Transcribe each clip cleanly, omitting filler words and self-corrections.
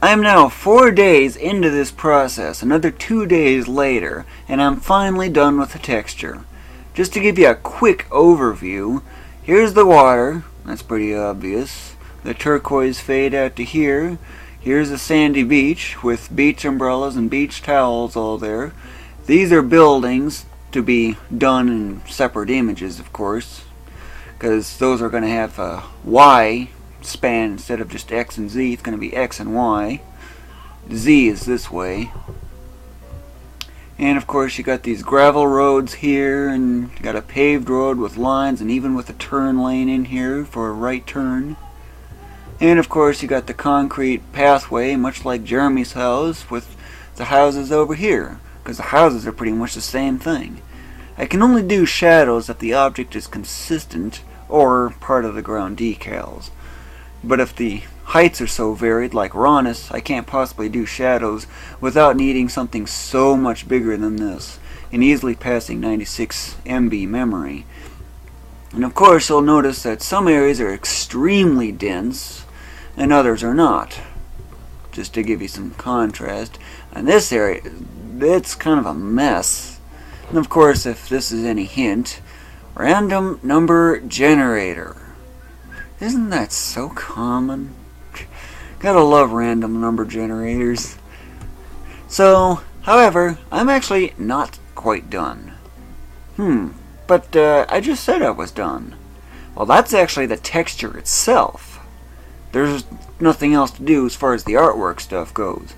I am now 4 days into this process, another 2 days later, and I'm finally done with the texture. Just to give you a quick overview, here's the water, that's pretty obvious. The turquoise fade out to here. Here's a sandy beach with beach umbrellas and beach towels all there. These are buildings to be done in separate images, of course, because those are going to have a Y span instead of just X and Z. It's going to be X and Y. Z is this way. And of course you got these gravel roads here, and you got a paved road with lines, and even with a turn lane in here for a right turn. And of course you got the concrete pathway, much like Jeremy's house, with the houses over here, because the houses are pretty much the same thing. I can only do shadows if the object is consistent or part of the ground decals. But if the heights are so varied, like Ronus, I can't possibly do shadows without needing something so much bigger than this, and easily passing 96 MB memory. And of course you'll notice that some areas are extremely dense and others are not. Just to give you some contrast, in this area it's kind of a mess. And of course, if this is any hint, random number generator. Isn't that so common? Gotta love random number generators. So, however, I'm actually not quite done. But I just said I was done. Well, that's actually the texture itself. There's nothing else to do as far as the artwork stuff goes.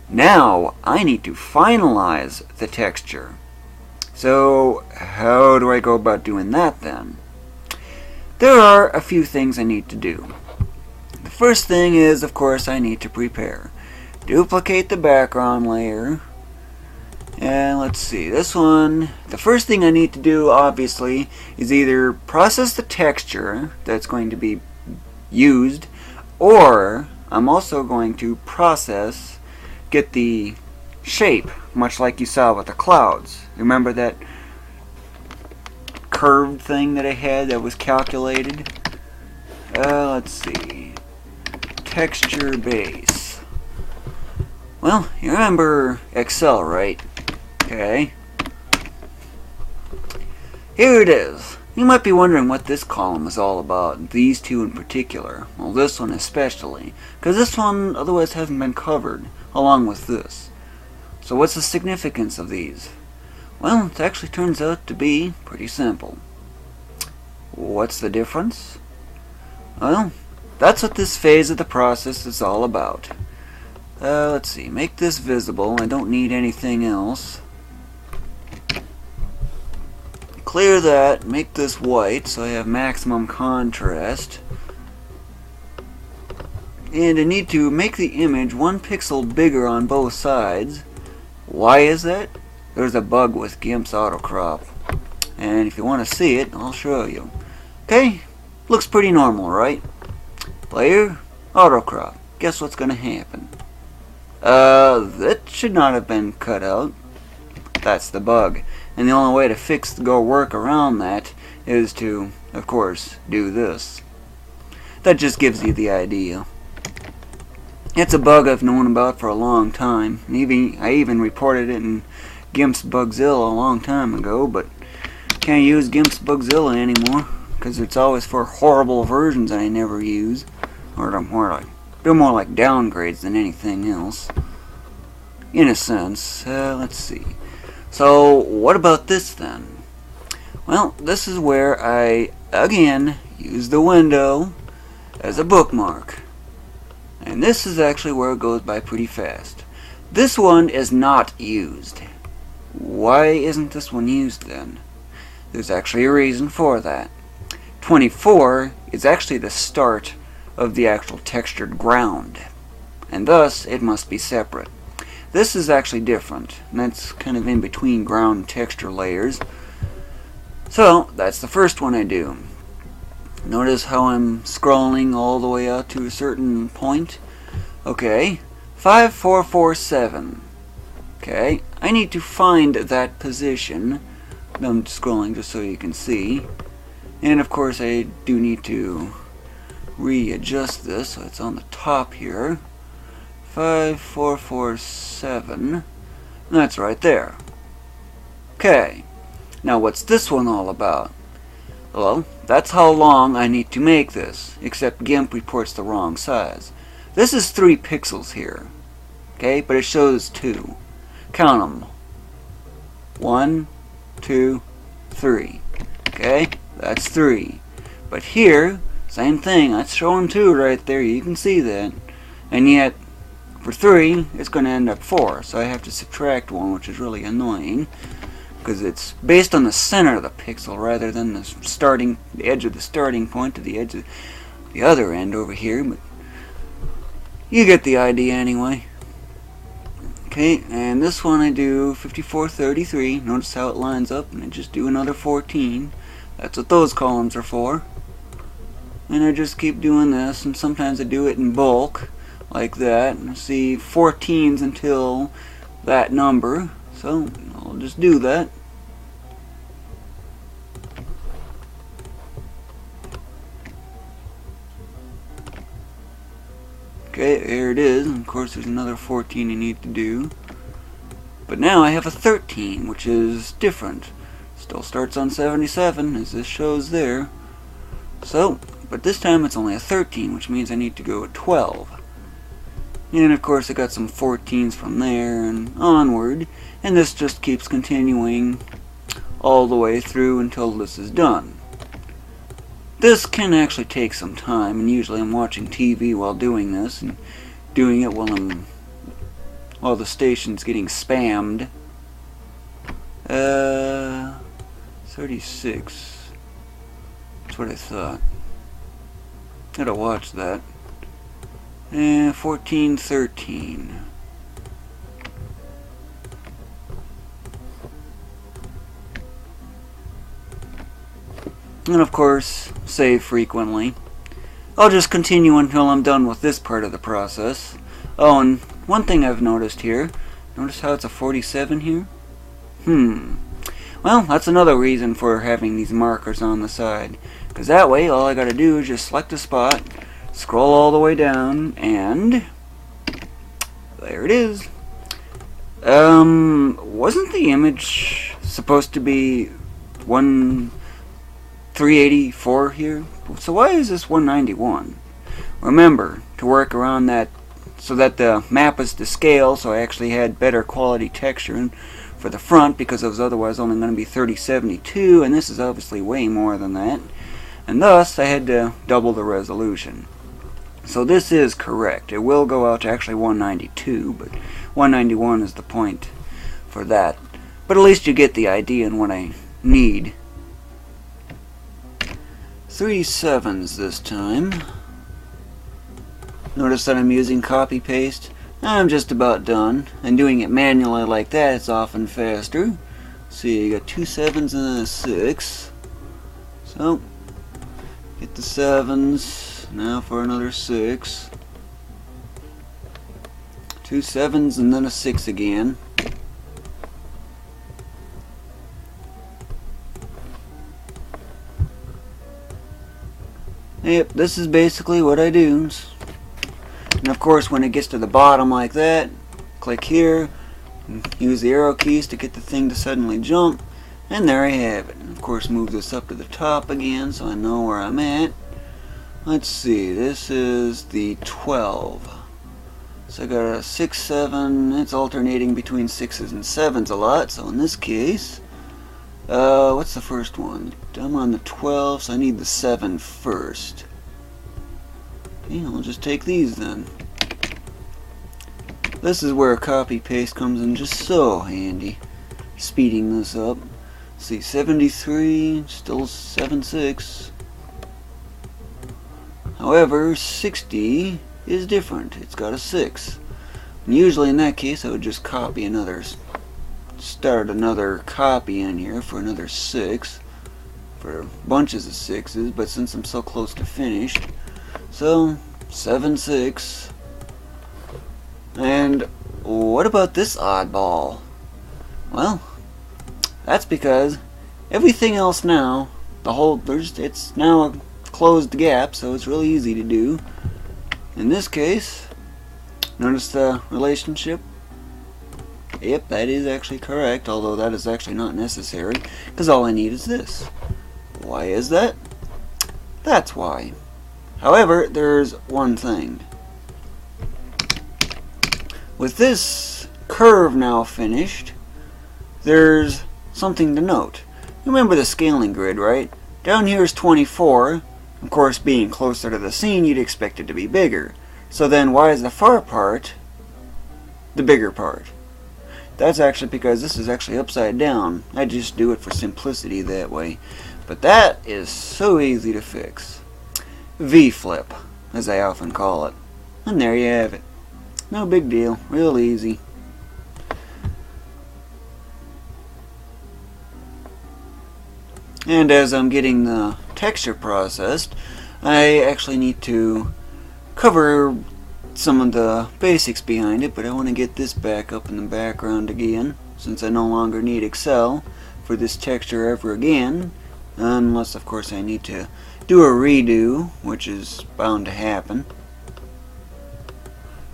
Now, I need to finalize the texture. So, how do I go about doing that then? There are a few things I need to do. The first thing is, of course, I need to prepare. Duplicate the background layer. And let's see, this one, the first thing I need to do, obviously, is either process the texture that's going to be used, or I'm also going to get the shape, much like you saw with the clouds. Remember that curved thing that I had that was calculated? Let's see. Texture base. Well, you remember Excel, right? Okay. Here it is. You might be wondering what this column is all about, these two in particular. Well, this one especially, because this one otherwise hasn't been covered, along with this. So what's the significance of these? Well, it actually turns out to be pretty simple. What's the difference? Well, that's what this phase of the process is all about. Let's see, make this visible. I don't need anything else. Clear that, make this white so I have maximum contrast. And I need to make the image 1 pixel bigger on both sides. Why is that? There's a bug with GIMP's autocrop. And if you want to see it, I'll show you. Okay, looks pretty normal, right? Layer, autocrop. Guess what's going to happen? That should not have been cut out. That's the bug. And the only way to work around that is to, of course, do this. That just gives you the idea. It's a bug I've known about for a long time. I even reported it in GIMP's Bugzilla a long time ago, but can't use GIMP's Bugzilla anymore because it's always for horrible versions I never use, or they're more like downgrades than anything else. In a sense, let's see. So what about this then? Well, this is where I again use the window as a bookmark. And this is actually where it goes by pretty fast. This one is not used. Why isn't this one used then? There's actually a reason for that. 24 is actually the start of the actual textured ground, and thus it must be separate. This is actually different, and that's kind of in between ground texture layers. So that's the first one I do. Notice how I'm scrolling all the way out to a certain point. Okay, 5447. Okay, I need to find that position. I'm scrolling just so you can see. And of course I do need to readjust this so it's on the top here. 5447. That's right there. Okay, now what's this one all about? Well, that's how long I need to make this, except GIMP reports the wrong size. This is 3 pixels here, okay, but it shows 2. Count them. 1, 2, 3. Okay, that's 3. But here, same thing, that's showing 2 right there, you can see that. And yet, for 3, it's going to end up 4, so I have to subtract 1, which is really annoying, because it's based on the center of the pixel rather than the edge of the starting point to the edge of the other end over here, but you get the idea anyway. Okay, and this one I do 5433. Notice how it lines up, and I just do another 14. That's what those columns are for. And I just keep doing this, and sometimes I do it in bulk, like that. And I see 14s until that number, so I'll just do that. Okay, there it is. And of course there's another 14 you need to do. But now I have a 13, which is different. Still starts on 77, as this shows there. So, but this time it's only a 13, which means I need to go at 12. And of course I got some 14s from there and onward. And this just keeps continuing all the way through until this is done. This can actually take some time, and usually I'm watching TV while doing this, and doing it while the station's getting spammed. 36. That's what I thought. Gotta watch that. 14, 13. And of course, save frequently. I'll just continue until I'm done with this part of the process. Oh, and one thing I've noticed here, notice how it's a 47 here? Well, that's another reason for having these markers on the side. Because that way, all I gotta do is just select a spot, scroll all the way down, and there it is. Wasn't the image supposed to be 384 here? So why is this 191? Remember, to work around that so that the map is to scale, so I actually had better quality texture for the front, because it was otherwise only going to be 3072, and this is obviously way more than that. And thus, I had to double the resolution. So this is correct. It will go out to actually 192, but 191 is the point for that. But at least you get the idea and what I need. 3 7s this time. Notice that I'm using copy paste. I'm just about done, and doing it manually like that is often faster. See, you got 2 7s and a 6. So get the 7s. Now for another 6. 2 7s and then a 6 again. Yep, this is basically what I do. And of course, when it gets to the bottom like that, click here, use the arrow keys to get the thing to suddenly jump, and there I have it. Of course, move this up to the top again so I know where I'm at. Let's see, this is the 12. So I got a 6, 7, it's alternating between 6s and 7s a lot, so in this case, what's the first one? I'm on the 12, so I need the 7 first. Okay, I'll just take these then. This is where copy paste comes in just so handy. Speeding this up. Let's see, 73, still 7.6. However, 60 is different. It's got a 6. And usually in that case I would just copy start another copy in here for another 6. For bunches of 6s, but since I'm so close to finished, so 7 6. And what about this oddball? Well, that's because everything else now, it's now a closed gap, so it's really easy to do. In this case, Notice the relationship? Yep, that is actually correct, although that is actually not necessary, because all I need is this. Why is that? That's why. However, there's one thing. With this curve now finished, there's something to note. Remember the scaling grid, right? Down here is 24. Of course, being closer to the scene, you'd expect it to be bigger. So then, why is the far part the bigger part? That's actually because this is actually upside down. I just do it for simplicity that way. But that is so easy to fix. V-flip, as I often call it. And there you have it. No big deal. Real easy. And as I'm getting the texture processed, I actually need to cover some of the basics behind it, but I want to get this back up in the background again, since I no longer need Excel for this texture ever again, unless of course I need to do a redo, which is bound to happen.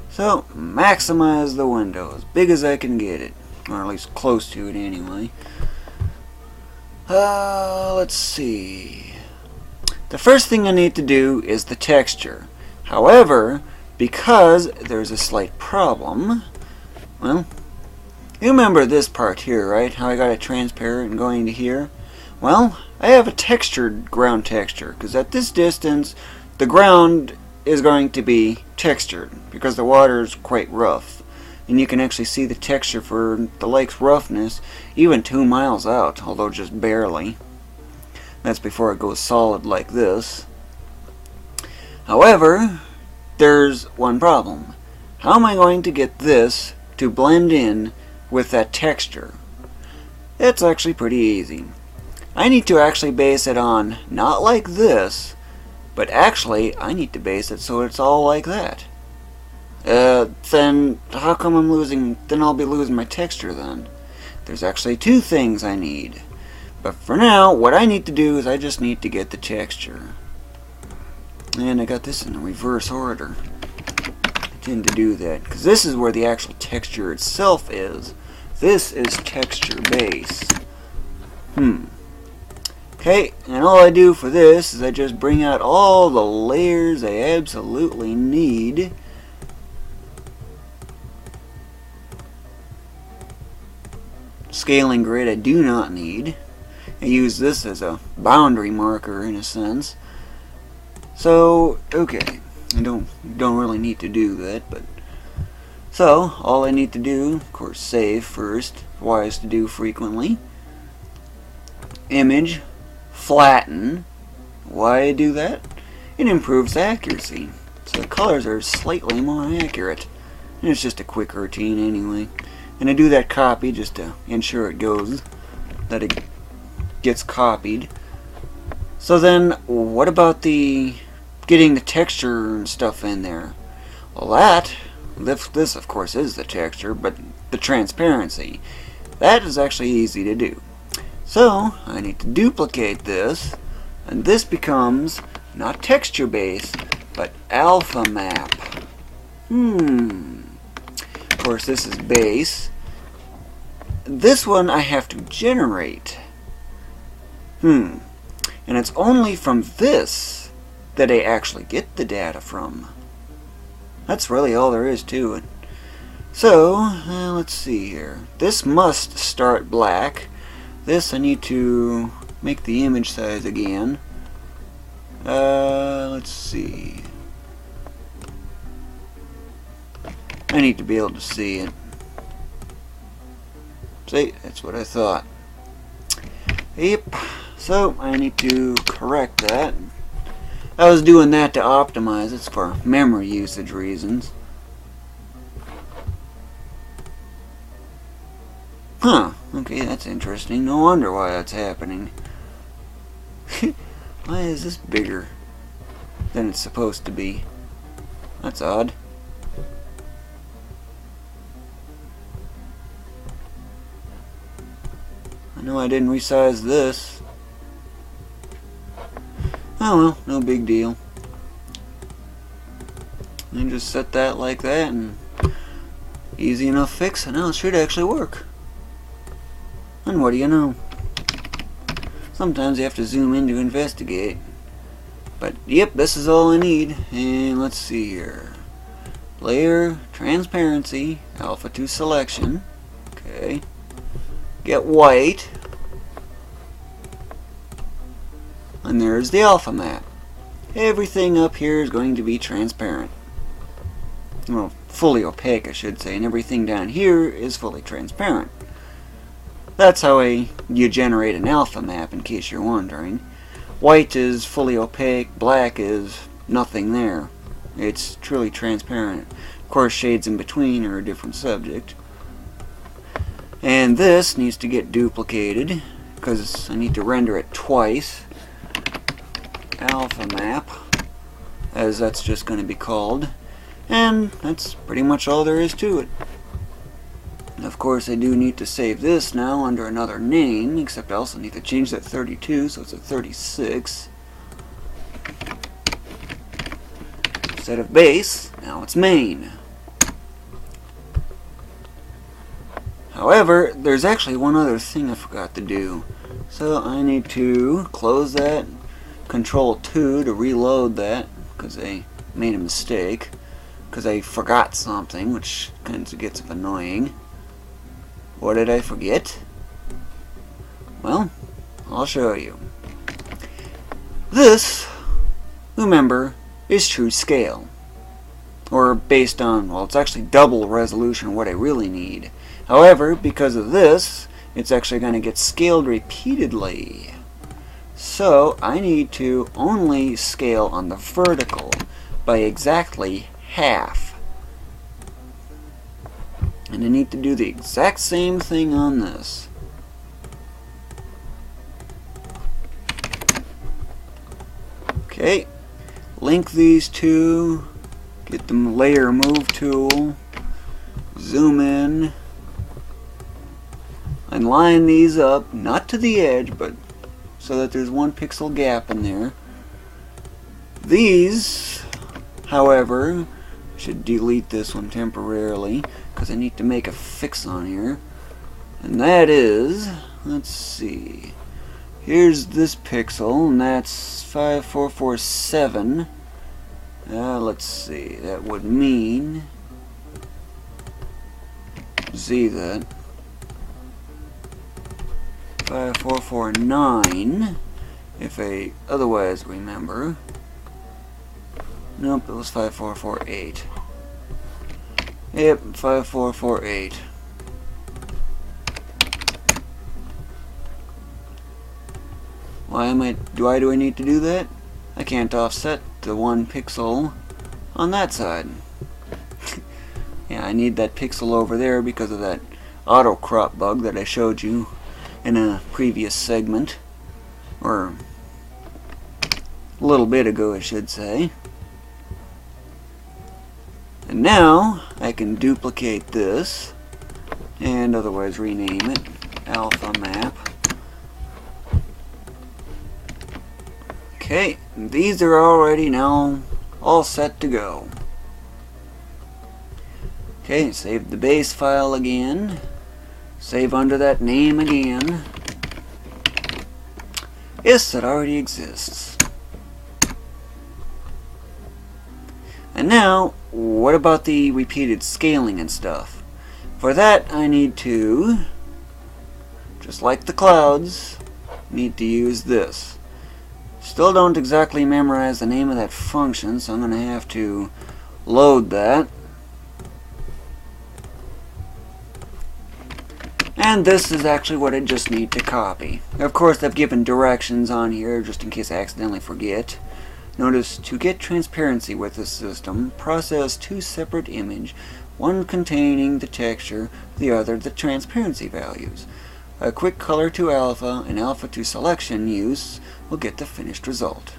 So maximize the window as big as I can get it, or at least close to it anyway. Let's see. The first thing I need to do is the texture. However, because there's a slight problem, well, you remember this part here, right? How I got it transparent and going to here? Well, I have a textured ground texture, because at this distance, the ground is going to be textured, because the water is quite rough. And you can actually see the texture for the lake's roughness even 2 miles out, although just barely. That's before it goes solid like this. However, there's one problem. How am I going to get this to blend in with that texture? It's actually pretty easy. I need to actually base it on not like this, but actually I need to base it so it's all like that. Then how come I'll be losing my texture then? There's actually two things I need. But for now, what I need to do is I just need to get the texture. And I got this in the reverse order. I tend to do that, because this is where the actual texture itself is. This is texture base. Okay, and all I do for this is I just bring out all the layers I absolutely need. Scaling grid I do not need. I use this as a boundary marker in a sense. So, okay, I don't really need to do that, but so all I need to do, of course, save first, wise to do frequently. Image, flatten. Why I do that? It improves accuracy, so the colors are slightly more accurate. And it's just a quick routine anyway. And I do that copy just to ensure it gets copied. So then, what about getting the texture and stuff in there? Well, this of course is the texture, but the transparency, that is actually easy to do. So I need to duplicate this, and this becomes not texture base, but alpha map. Of course, this is base. This one I have to generate. And it's only from this that I actually get the data from. That's really all there is to it. So, let's see here. This must start black. This I need to make the image size again. Let's see. I need to be able to see it. See, that's what I thought. Yep. So I need to correct that. I was doing that to optimize it for memory usage reasons. Okay, that's interesting. No wonder why that's happening. Why is this bigger than it's supposed to be? That's odd. I know I didn't resize this. Oh well, no big deal. And just set that like that, and Easy enough fix, and now it should actually work. And what do you know? Sometimes you have to zoom in to investigate. But yep, this is all I need. And let's see here. Layer, transparency, alpha to selection. Okay. Get white. And there's the alpha map. Everything up here is going to be transparent. Well, fully opaque, I should say, and everything down here is fully transparent. That's how you generate an alpha map, in case you're wondering. White is fully opaque, black is nothing there. It's truly transparent. Of course, shades in between are a different subject. And this needs to get duplicated, because I need to render it twice. Alpha map, as that's just going to be called. And that's pretty much all there is to it. Of course, I do need to save this now under another name, except I also need to change that 32, so it's a 36. Instead of base, now it's main. However, there's actually one other thing I forgot to do. So I need to close that, Control 2 to reload that, because I made a mistake. Because I forgot something, which kind of gets annoying. What did I forget? Well, I'll show you. This, remember, is true scale. Or based on, well, it's actually double resolution of what I really need. However, because of this, it's actually going to get scaled repeatedly. So, I need to only scale on the vertical by exactly half. And I need to do the exact same thing on this. Okay, link these two, get the layer move tool, zoom in, and line these up, not to the edge, but so that there's 1 pixel gap in there. These, however, I should delete this one temporarily, because I need to make a fix on here. And that is, let's see, here's this pixel, and that's 5447. Let's see, that would mean, see that, 5449, if I otherwise remember. Nope, it was 5448. Yep, 5448. Why do I need to do that? I can't offset the 1 pixel on that side. Yeah, I need that pixel over there because of that auto crop bug that I showed you in a previous segment, or a little bit ago, I should say. And now I can duplicate this and otherwise rename it alpha map. Okay, these are already now all set to go. Okay, save the base file again. Save under that name again. Yes, it already exists. And now, what about the repeated scaling and stuff? For that, I need to, just like the clouds, need to use this. Still don't exactly memorize the name of that function, so I'm going to have to load that. And this is actually what I just need to copy. Of course, I've given directions on here just in case I accidentally forget. Notice, to get transparency with this system, process 2 separate images, one containing the texture, the other the transparency values. A quick color to alpha and alpha to selection use will get the finished result.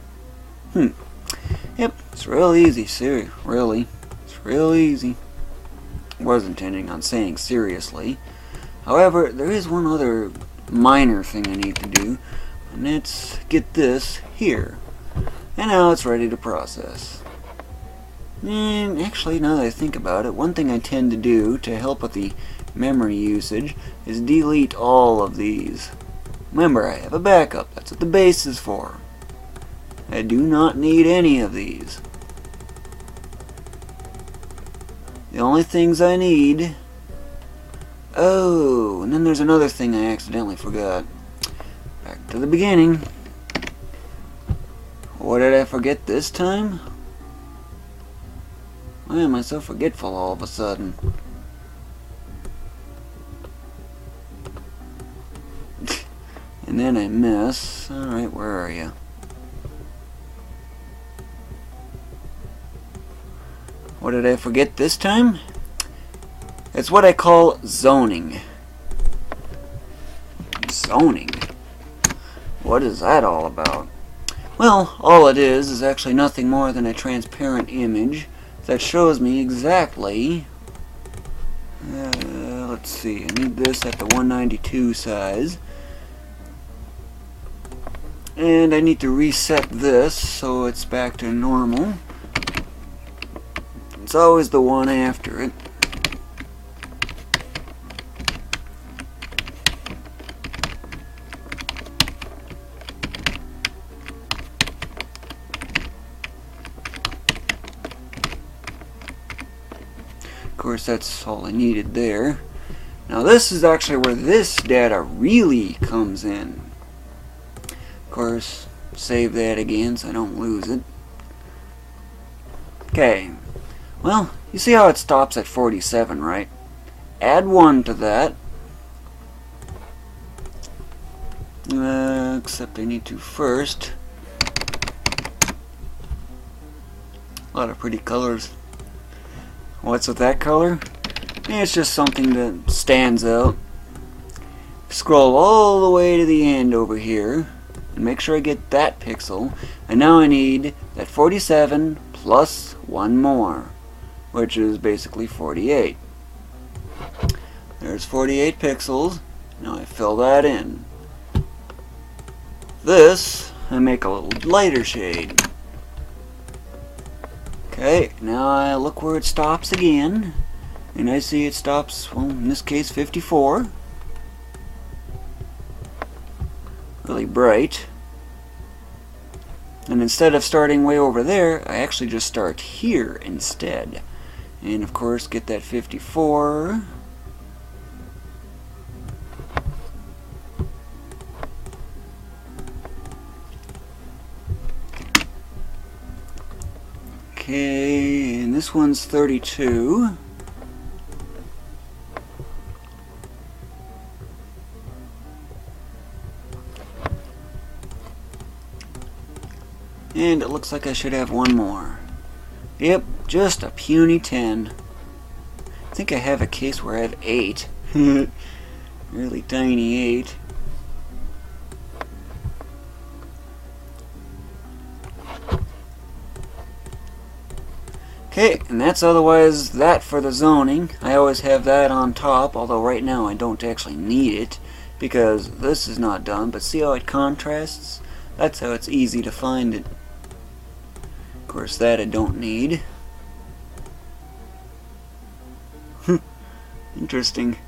Yep, it's real easy, really. It's real easy. Was intending on saying seriously. However, there is one other minor thing I need to do, and that's get this here. And now it's ready to process. And actually, now that I think about it, one thing I tend to do to help with the memory usage is delete all of these. Remember, I have a backup. That's what the base is for. I do not need any of these. The only things I need... Oh, and then there's another thing I accidentally forgot. Back to the beginning. What did I forget this time? Why am I so forgetful all of a sudden? And then I miss. Alright, where are you? What did I forget this time? It's what I call zoning. Zoning? What is that all about? Well, all it is actually nothing more than a transparent image that shows me exactly... let's see, I need this at the 192 size. And I need to reset this so it's back to normal. It's always the one after it. Of course, that's all I needed there. Now this is actually where this data really comes in. Of course, save that again so I don't lose it. Okay. Well, you see how it stops at 47, right? Add 1 to that. Except I need to first. A lot of pretty colors. What's with that color? It's just something that stands out. Scroll all the way to the end over here and make sure I get that pixel. And now I need that 47 plus 1 more, which is basically 48. There's 48 pixels. Now I fill that in. This I make a little lighter shade. Okay, now I look where it stops again, and I see it stops, well, in this case 54. Really bright. And instead of starting way over there, I actually just start here instead. And of course get that 54. Okay, and this one's 32. And it looks like I should have 1 more. Yep, just a puny 10. I think I have a case where I have 8. Really tiny 8. Okay, and that's otherwise that for the zoning. I always have that on top, although right now I don't actually need it because this is not done, but see how it contrasts? That's how it's easy to find it. Of course that I don't need. Interesting.